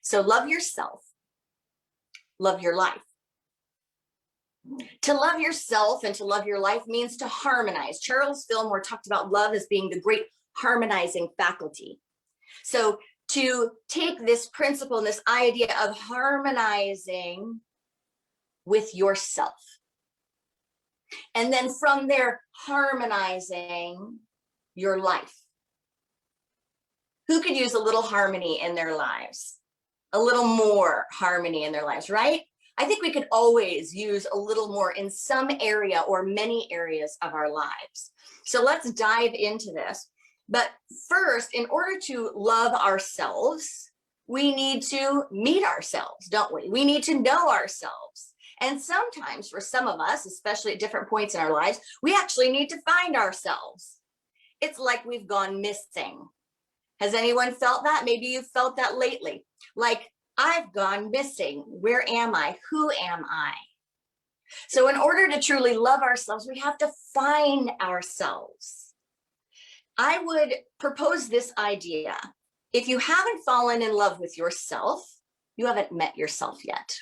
So love yourself, love your life. To love yourself and to love your life means to harmonize. Charles Fillmore talked about love as being the great harmonizing faculty. So to take this principle and this idea of harmonizing with yourself, and then from there, harmonizing your life. Who could use a little harmony in their lives? A little more harmony in their lives, right? I think we could always use a little more in some area or many areas of our lives. So let's dive into this. But first, in order to love ourselves, we need to meet ourselves, don't we? We need to know ourselves. And sometimes for some of us, especially at different points in our lives, we actually need to find ourselves. It's like we've gone missing. Has anyone felt that? Maybe you've felt that lately. Like, I've gone missing. Where am I? Who am I? So in order to truly love ourselves, we have to find ourselves. I would propose this idea. If you haven't fallen in love with yourself, you haven't met yourself yet.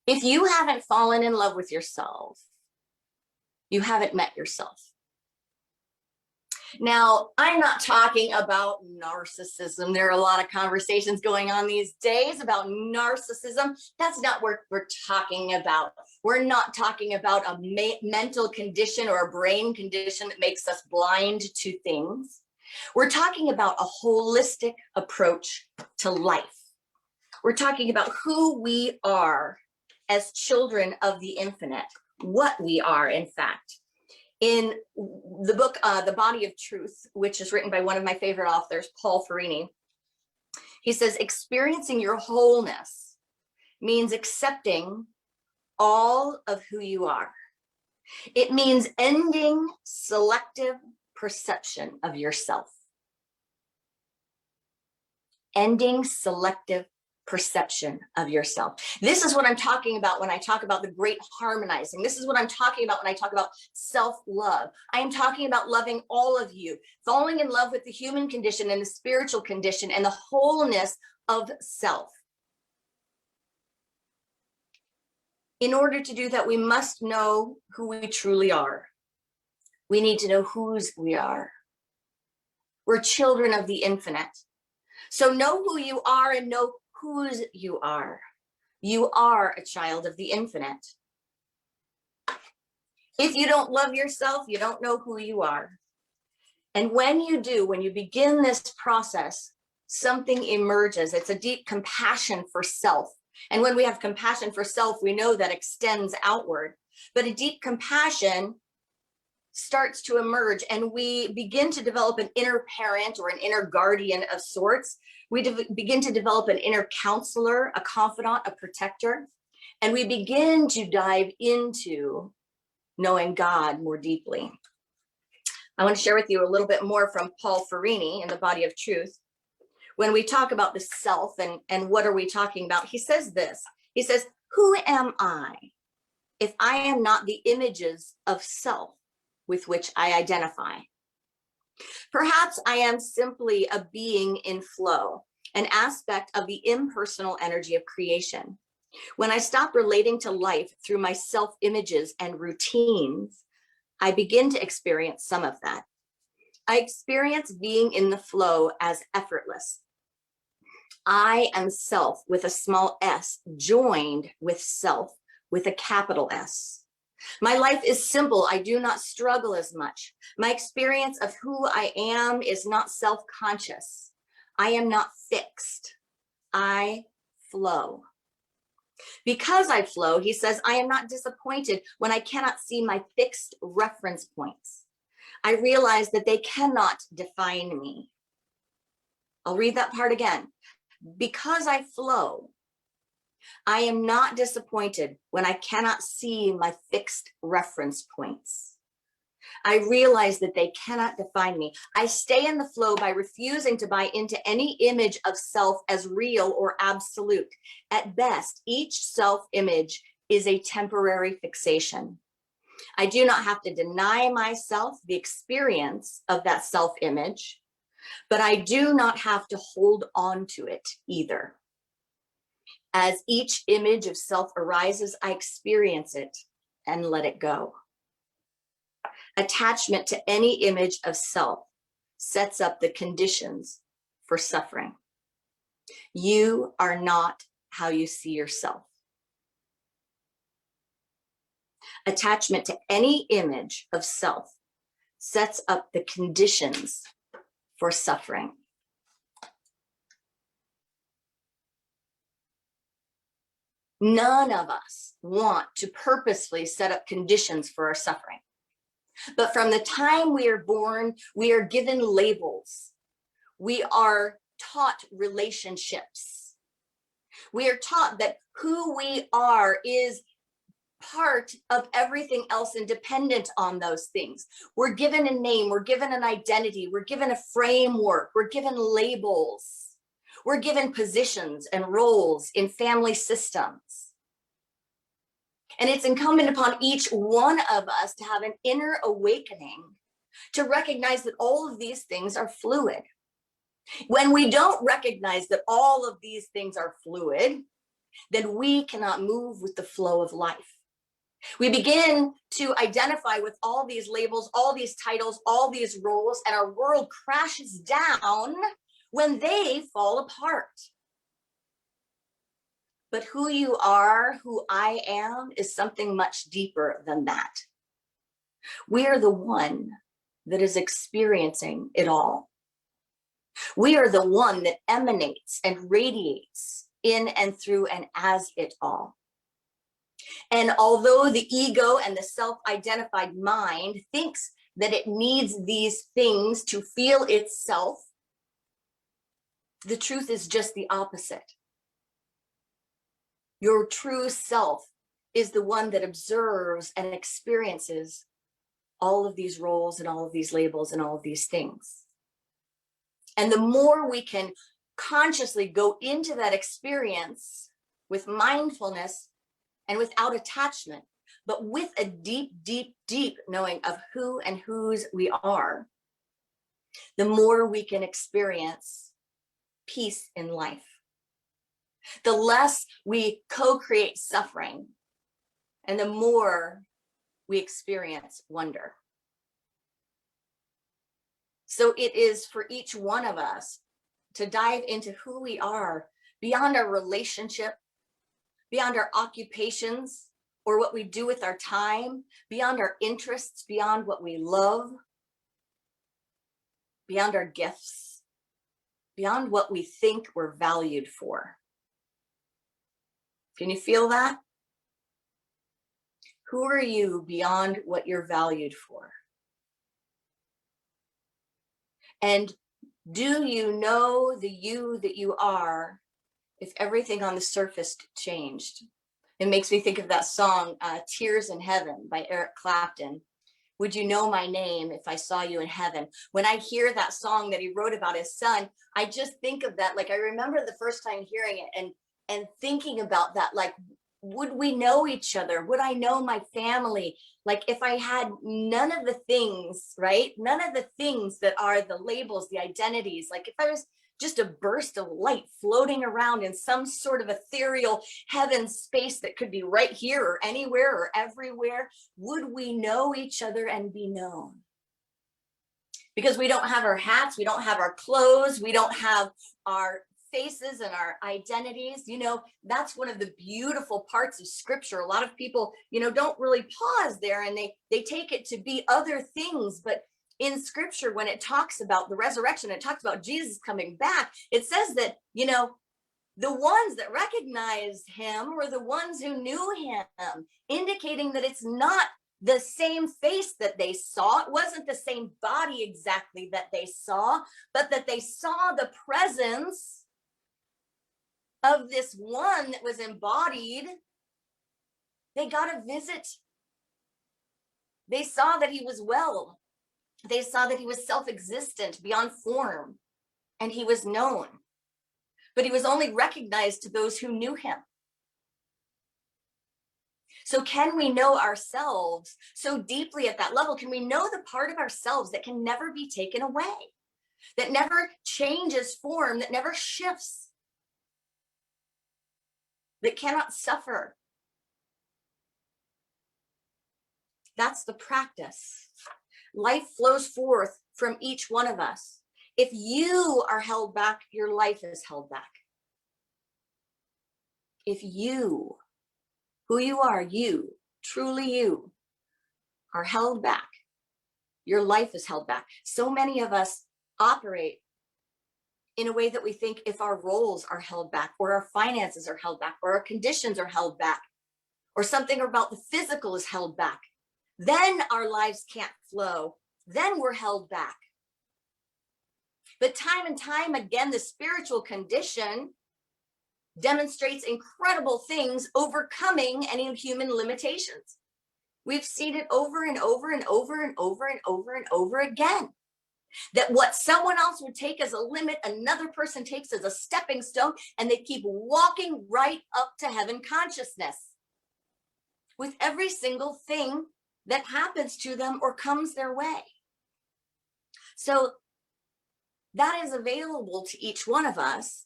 If you haven't fallen in love with yourself, you haven't met yourself. Now, I'm not talking about narcissism. There are a lot of conversations going on these days about narcissism. That's not what we're talking about. We're not talking about a mental condition or a brain condition that makes us blind to things. We're talking about a holistic approach to life. We're talking about who we are as children of the infinite, what we are, in fact. In the book, The Body of Truth, which is written by one of my favorite authors, Paul Ferrini, he says, experiencing your wholeness means accepting all of who you are. It means ending selective perception of yourself. Ending selective perception of yourself. This is what I'm talking about when I talk about the great harmonizing. This is what I'm talking about when I talk about self-love. I am talking about loving all of you, falling in love with the human condition and the spiritual condition and the wholeness of self. In order to do that, we must know who we truly are. We need to know whose we are. We're children of the infinite. So know who you are and know whose you are. You are a child of the infinite. If you don't love yourself, you don't know who you are. And when you do, when you begin this process, something emerges. It's a deep compassion for self. And when we have compassion for self, we know that extends outward. But a deep compassion starts to emerge, and we begin to develop an inner parent or an inner guardian of sorts. We begin to develop an inner counselor, a confidant, a protector, and we begin to dive into knowing God more deeply. I want to share with you a little bit more from Paul Ferrini in The Body of Truth. When we talk about the self and what are we talking about, he says this. He says, who am I if I am not the images of self with which I identify? Perhaps I am simply a being in flow, an aspect of the impersonal energy of creation. When I stop relating to life through my self-images and routines, I begin to experience some of that. I experience being in the flow as effortless. I am self with a small s joined with self with a capital S. My life is simple. I do not struggle as much. My experience of who I am is not self-conscious. I am not fixed. I flow. Because I flow, he says, I am not disappointed when I cannot see my fixed reference points. I realize that they cannot define me. I'll read that part again. Because I flow, I am not disappointed when I cannot see my fixed reference points. I realize that they cannot define me. I stay in the flow by refusing to buy into any image of self as real or absolute. At best, each self-image is a temporary fixation. I do not have to deny myself the experience of that self-image. but I do not have to hold on to it either. As each image of self arises, I experience it and let it go. Attachment to any image of self sets up the conditions for suffering. You are not how you see yourself. Attachment to any image of self sets up the conditions for suffering. None of us want to purposefully set up conditions for our suffering. But from the time we are born, we are given labels. We are taught relationships. We are taught that who we are is part of everything else and dependent on those things. We're given a name, we're given an identity, we're given a framework, we're given labels. We're given positions and roles in family systems. And it's incumbent upon each one of us to have an inner awakening to recognize that all of these things are fluid. When we don't recognize that all of these things are fluid, then we cannot move with the flow of life. We begin to identify with all these labels, all these titles, all these roles, and our world crashes down when they fall apart. But who you are, who I am, is something much deeper than that. We are the one that is experiencing it all. We are the one that emanates and radiates in and through and as it all. And although the ego and the self-identified mind thinks that it needs these things to feel itself, the truth is just the opposite. Your true self is the one that observes and experiences all of these roles and all of these labels and all of these things. And the more we can consciously go into that experience with mindfulness and without attachment, but with a deep, deep, deep knowing of who and whose we are, the more we can experience peace in life. The less we co-create suffering, and the more we experience wonder. So it is for each one of us to dive into who we are beyond our relationship, beyond our occupations, or what we do with our time, beyond our interests, beyond what we love, beyond our gifts, beyond what we think we're valued for. Can you feel that? Who are you beyond what you're valued for? And do you know the you that you are if everything on the surface changed? It makes me think of that song, Tears in Heaven by Eric Clapton. Would you know my name if I saw you in heaven? When I hear that song that he wrote about his son, I just think of that. Like, I remember the first time hearing it and thinking about that, like, would we know each other? Would I know my family? Like, if I had none of the things, right? None of the things that are the labels, the identities, like if I was just a burst of light floating around in some sort of ethereal heaven space that could be right here or anywhere or everywhere, would we know each other and be known? Because we don't have our hats, we don't have our clothes, we don't have our faces and our identities. You know, that's one of the beautiful parts of scripture. A lot of people, you know, don't really pause there, and they take it to be other things. But in scripture, when it talks about the resurrection, it talks about Jesus coming back, it says that, you know, the ones that recognized him were the ones who knew him, indicating that it's not the same face that they saw. It wasn't the same body exactly that they saw, but that they saw the presence of this one that was embodied. They got a visit. They saw that he was well. They saw that he was self-existent, beyond form, and he was known. But he was only recognized to those who knew him. So can we know ourselves so deeply at that level? Can we know the part of ourselves that can never be taken away? that never changes form, that never shifts, that cannot suffer. That's the practice. Life flows forth from each one of us. If you are held back, your life is held back. If you, who you are, you, truly you, are held back, your life is held back. So many of us operate in a way that we think if our roles are held back, or our finances are held back, or our conditions are held back, or something about the physical is held back, then our lives can't flow. Then we're held back. But time and time again, the spiritual condition demonstrates incredible things, overcoming any human limitations. We've seen it over and over and over and over and over and over again. That what someone else would take as a limit, another person takes as a stepping stone, and they keep walking right up to heaven consciousness with every single thing that happens to them or comes their way. So that is available to each one of us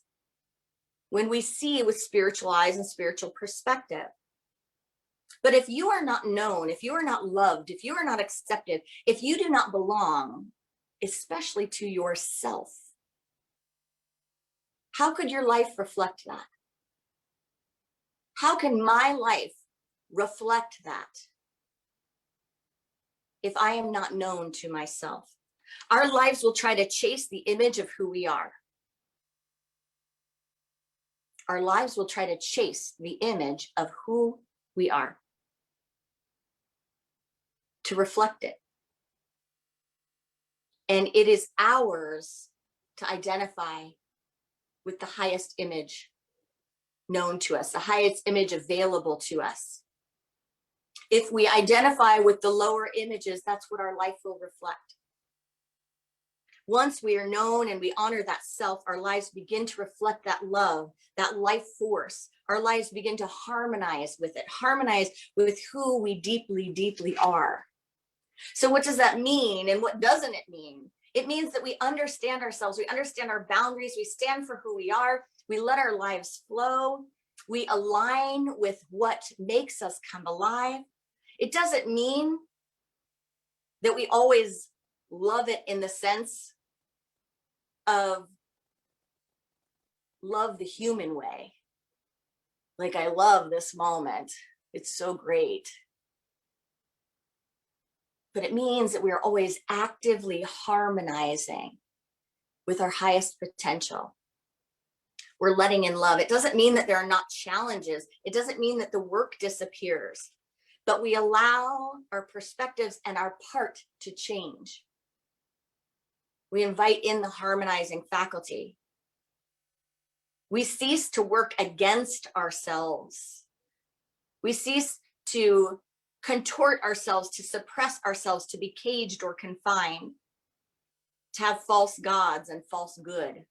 when we see with spiritual eyes and spiritual perspective. But if you are not known, if you are not loved, if you are not accepted, if you do not belong, especially to yourself, how could your life reflect that? How can my life reflect that if I am not known to myself? Our lives will try to chase the image of who we are. Our lives will try to chase the image of who we are, to reflect it. And it is ours to identify with the highest image known to us, the highest image available to us. If we identify with the lower images, that's what our life will reflect. Once we are known and we honor that self, our lives begin to reflect that love, that life force. Our lives begin to harmonize with it, harmonize with who we deeply, deeply are. So what does that mean, and what doesn't it mean? It means that we understand ourselves, we understand our boundaries, we stand for who we are, we let our lives flow, we align with what makes us come alive. It doesn't mean that we always love it in the sense of love the human way. Like, I love this moment, it's so great. But it means that we are always actively harmonizing with our highest potential. We're letting in love. It doesn't mean that there are not challenges. It doesn't mean that the work disappears, but we allow our perspectives and our part to change. We invite in the harmonizing faculty. We cease to work against ourselves. We cease to contort ourselves, to suppress ourselves, to be caged or confined, to have false gods and false good.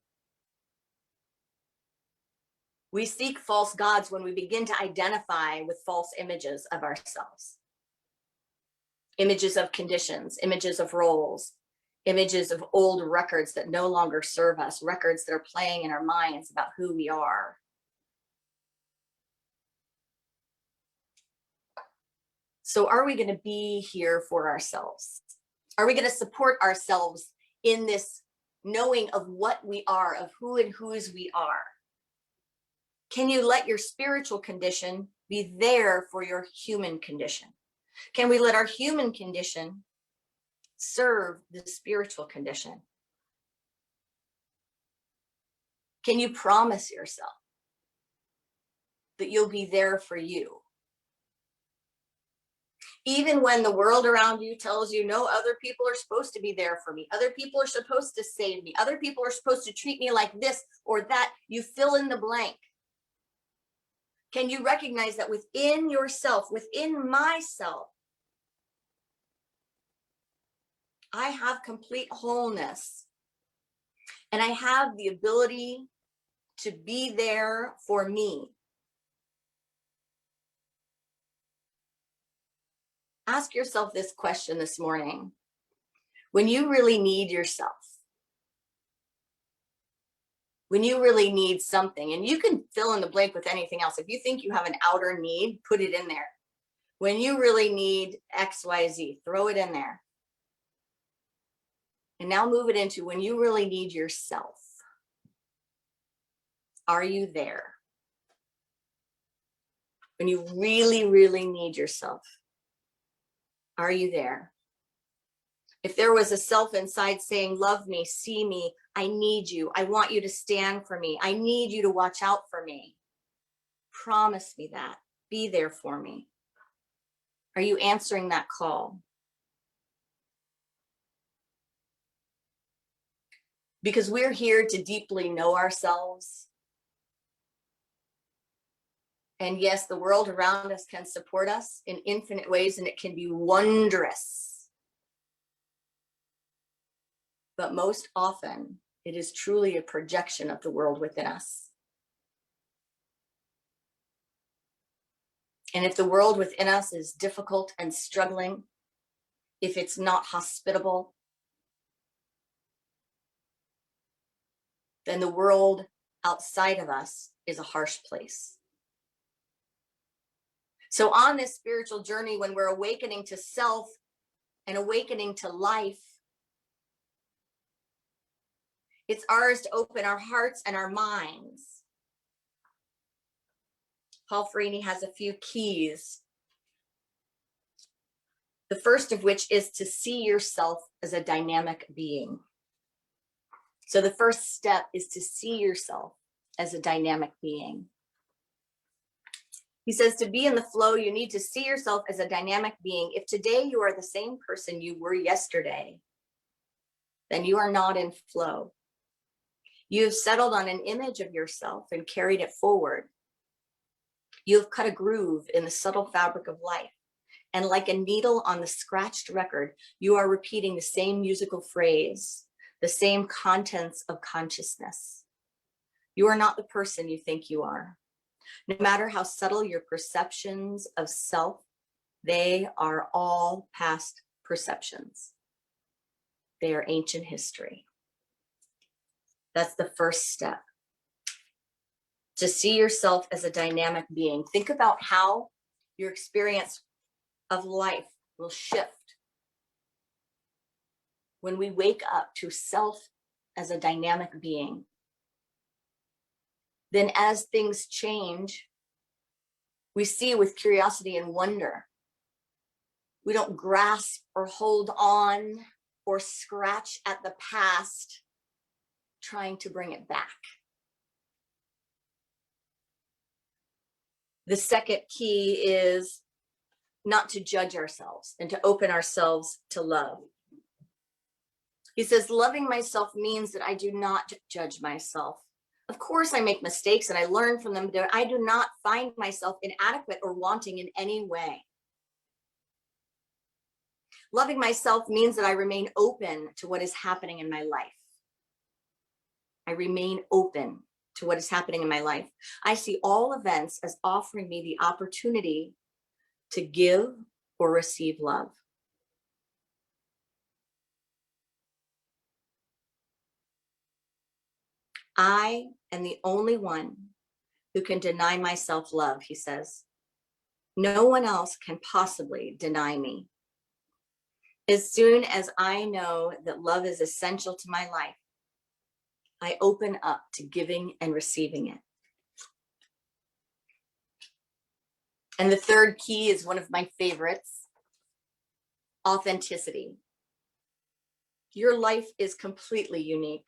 We seek false gods when we begin to identify with false images of ourselves. Images of conditions, images of roles, images of old records that no longer serve us, records that are playing in our minds about who we are. So are we going to be here for ourselves? Are we going to support ourselves in this knowing of what we are, of who and whose we are? Can you let your spiritual condition be there for your human condition? Can we let our human condition serve the spiritual condition? Can you promise yourself that you'll be there for you? Even when the world around you tells you, no, other people are supposed to be there for me. Other people are supposed to save me. Other people are supposed to treat me like this or that. You fill in the blank. Can you recognize that within yourself, within myself, I have complete wholeness, and I have the ability to be there for me? Ask yourself this question this morning. When you really need yourself, When you really need something, and you can fill in the blank with anything else. If you think you have an outer need, put it in there. When you really need XYZ, throw it in there. And now move it into when you really need yourself. Are you there? When you really, really need yourself, are you there? If there was a self inside saying, love me, see me, I need you, I want you to stand for me, I need you to watch out for me, promise me that, be there for me. Are you answering that call? Because we're here to deeply know ourselves. And yes, the world around us can support us in infinite ways, and it can be wondrous. But most often, it is truly a projection of the world within us. And if the world within us is difficult and struggling, if it's not hospitable, then the world outside of us is a harsh place. So on this spiritual journey, when we're awakening to self and awakening to life, it's ours to open our hearts and our minds. Paul Ferrini has a few keys. The first of which is to see yourself as a dynamic being. So the first step is to see yourself as a dynamic being. He says to be in the flow, you need to see yourself as a dynamic being. If today you are the same person you were yesterday, then you are not in flow. You have settled on an image of yourself and carried it forward. You have cut a groove in the subtle fabric of life. And like a needle on the scratched record, you are repeating the same musical phrase, the same contents of consciousness. You are not the person you think you are. No matter how subtle your perceptions of self, they are all past perceptions. They are ancient history. That's the first step. To see yourself as a dynamic being. Think about how your experience of life will shift when we wake up to self as a dynamic being. Then as things change, we see with curiosity and wonder. We don't grasp or hold on or scratch at the past, trying to bring it back. The second key is not to judge ourselves and to open ourselves to love. He says, loving myself means that I do not judge myself. Of course, I make mistakes and I learn from them, but I do not find myself inadequate or wanting in any way. Loving myself means that I remain open to what is happening in my life. I remain open to what is happening in my life. I see all events as offering me the opportunity to give or receive love. I am the only one who can deny myself love, he says. No one else can possibly deny me. As soon as I know that love is essential to my life, I open up to giving and receiving it. And the third key is one of my favorites, authenticity. Your life is completely unique.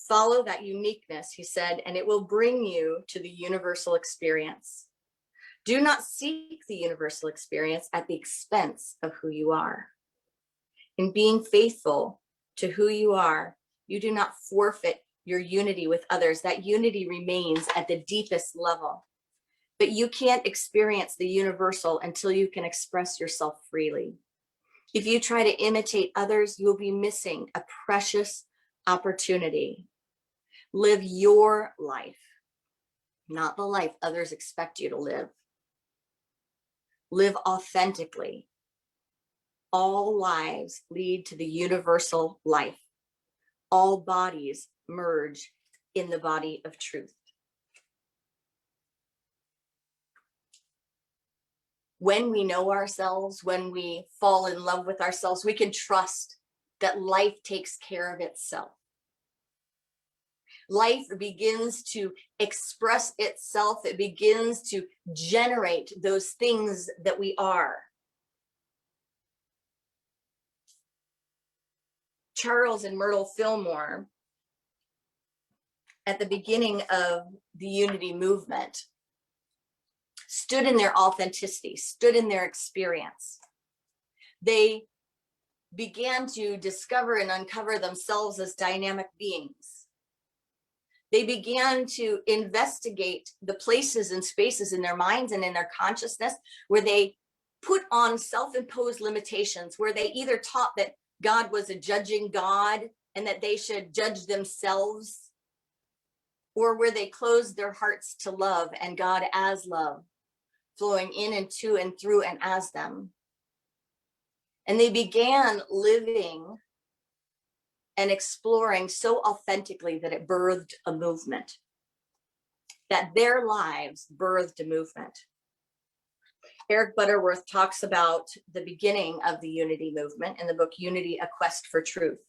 Follow that uniqueness, he said, and it will bring you to the universal experience. Do not seek the universal experience at the expense of who you are. In being faithful to who you are, you do not forfeit your unity with others. That unity remains at the deepest level. But you can't experience the universal until you can express yourself freely. If you try to imitate others, you'll be missing a precious opportunity. Live your life, not the life others expect you to live. Live authentically. All lives lead to the universal life. All bodies merge in the body of truth. When we know ourselves, when we fall in love with ourselves, we can trust that life takes care of itself. Life begins to express itself. It begins to generate those things that we are. Charles and Myrtle Fillmore, at the beginning of the Unity movement, stood in their authenticity, stood in their experience. They began to discover and uncover themselves as dynamic beings. They began to investigate the places and spaces in their minds and in their consciousness where they put on self-imposed limitations, where they either taught that God was a judging God and that they should judge themselves, or where they closed their hearts to love and God as love, flowing in and to and through and as them. And they began living and exploring so authentically that it birthed a movement, that their lives birthed a movement. Eric Butterworth talks about the beginning of the Unity movement in the book, Unity, A Quest for Truth.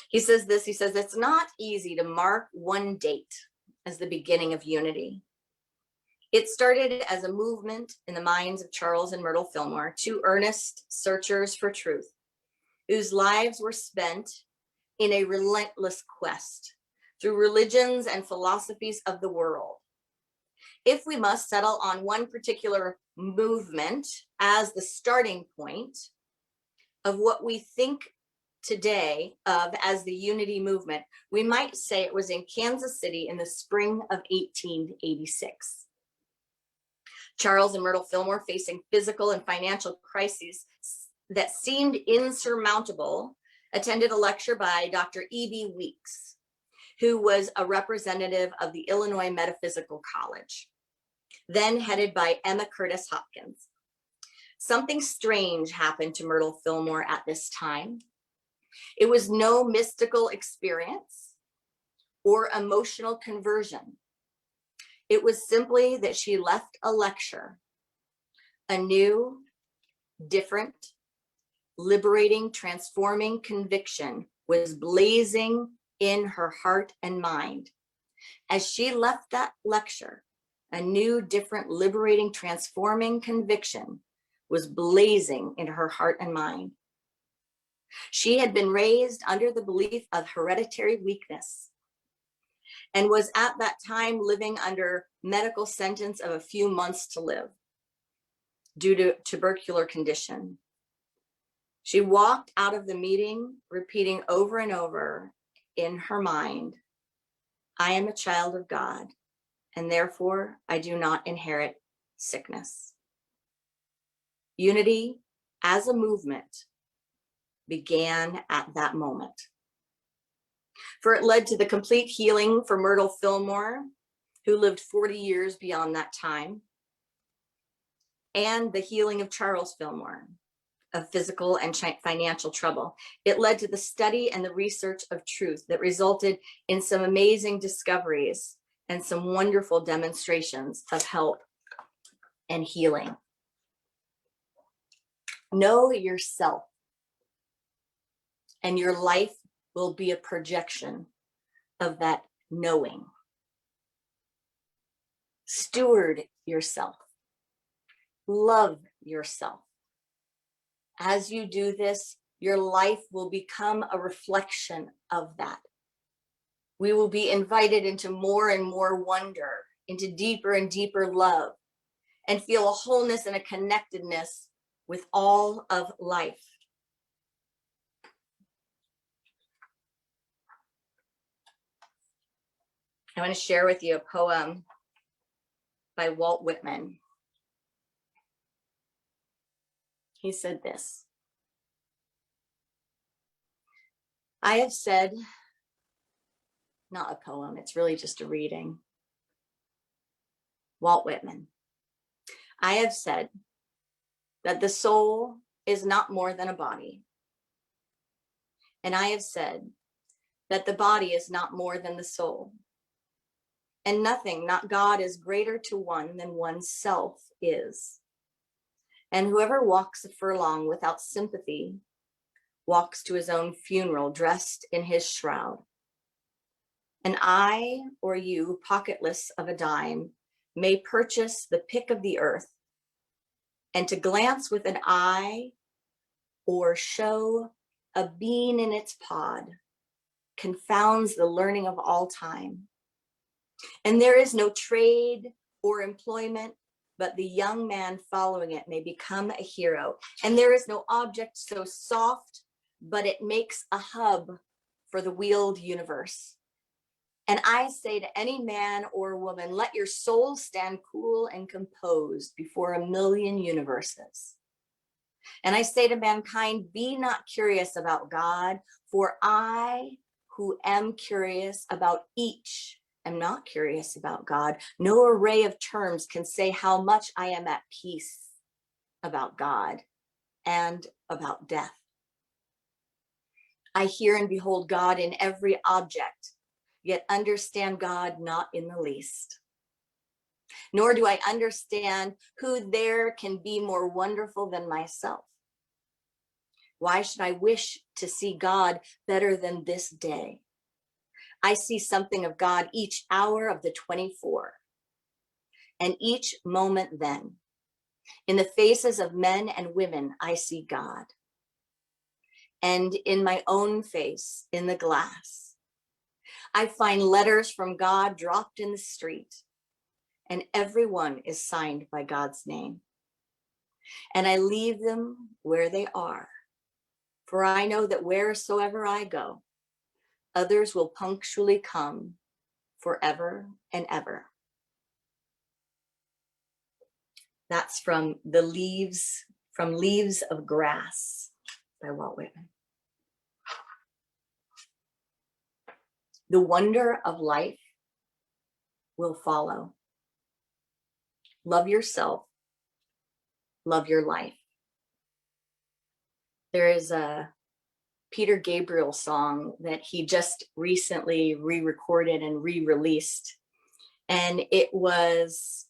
He says this, he says, it's not easy to mark one date as the beginning of Unity. It started as a movement in the minds of Charles and Myrtle Fillmore, two earnest searchers for truth, whose lives were spent in a relentless quest through religions and philosophies of the world. If we must settle on one particular movement as the starting point of what we think today of as the Unity movement, we might say it was in Kansas City in the spring of 1886. Charles and Myrtle Fillmore, facing physical and financial crises that seemed insurmountable, attended a lecture by Dr. E.B. Weeks, who was a representative of the Illinois Metaphysical College, then headed by Emma Curtis Hopkins. Something strange happened to Myrtle Fillmore at this time. It was no mystical experience or emotional conversion. It was simply that she left a lecture, a new, different, liberating, transforming conviction was blazing in her heart and mind. As she left that lecture, a new, different, liberating, transforming conviction was blazing in her heart and mind. She had been raised under the belief of hereditary weakness and was at that time living under medical sentence of a few months to live due to tubercular condition. She walked out of the meeting repeating over and over in her mind, I am a child of God, and therefore I do not inherit sickness. Unity as a movement began at that moment. For it led to the complete healing for Myrtle Fillmore, who lived 40 years beyond that time, and the healing of Charles Fillmore of physical and financial trouble. It led to the study and the research of truth that resulted in some amazing discoveries and some wonderful demonstrations of help and healing. Know yourself, and your life will be a projection of that knowing. Steward yourself. Love yourself. As you do this, your life will become a reflection of that. We will be invited into more and more wonder, into deeper and deeper love, and feel a wholeness and a connectedness with all of life. I want to share with you a poem by Walt Whitman. He said this: I have said, not a poem, it's really just a reading. Walt Whitman. I have said that the soul is not more than a body. And I have said that the body is not more than the soul. And nothing, not God, is greater to one than oneself is. And whoever walks a furlong without sympathy walks to his own funeral dressed in his shroud. And I or you, pocketless of a dime, may purchase the pick of the earth, and to glance with an eye or show a bean in its pod confounds the learning of all time. And there is no trade or employment, but the young man following it may become a hero. And there is no object so soft, but it makes a hub for the wheeled universe. And I say to any man or woman, let your soul stand cool and composed before a million universes. And I say to mankind, be not curious about God, for I, who am curious about each, am not curious about God. No array of terms can say how much I am at peace about God and about death. I hear and behold God in every object, yet understand God not in the least. Nor do I understand who there can be more wonderful than myself. Why should I wish to see God better than this day? I see something of God each hour of the 24, and each moment then. In the faces of men and women, I see God. And in my own face, in the glass, I find letters from God dropped in the street, and every one is signed by God's name. And I leave them where they are, for I know that wheresoever I go, others will punctually come forever and ever. That's from Leaves of Grass by Walt Whitman. The wonder of life will follow. Love yourself, love your life. There is a Peter Gabriel song that he just recently re-recorded and re-released. And it was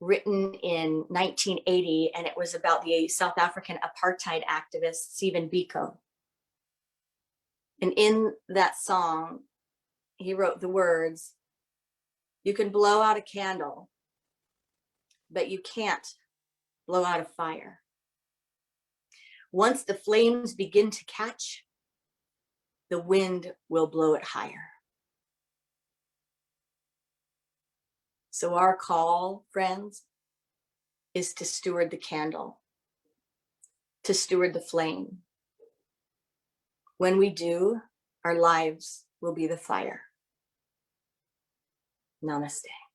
written in 1980, and it was about the South African apartheid activist, Stephen Biko. And in that song, he wrote the words, "You can blow out a candle, but you can't blow out a fire. Once the flames begin to catch, the wind will blow it higher." So our call, friends, is to steward the candle, to steward the flame. When we do, our lives will be the fire. Namaste.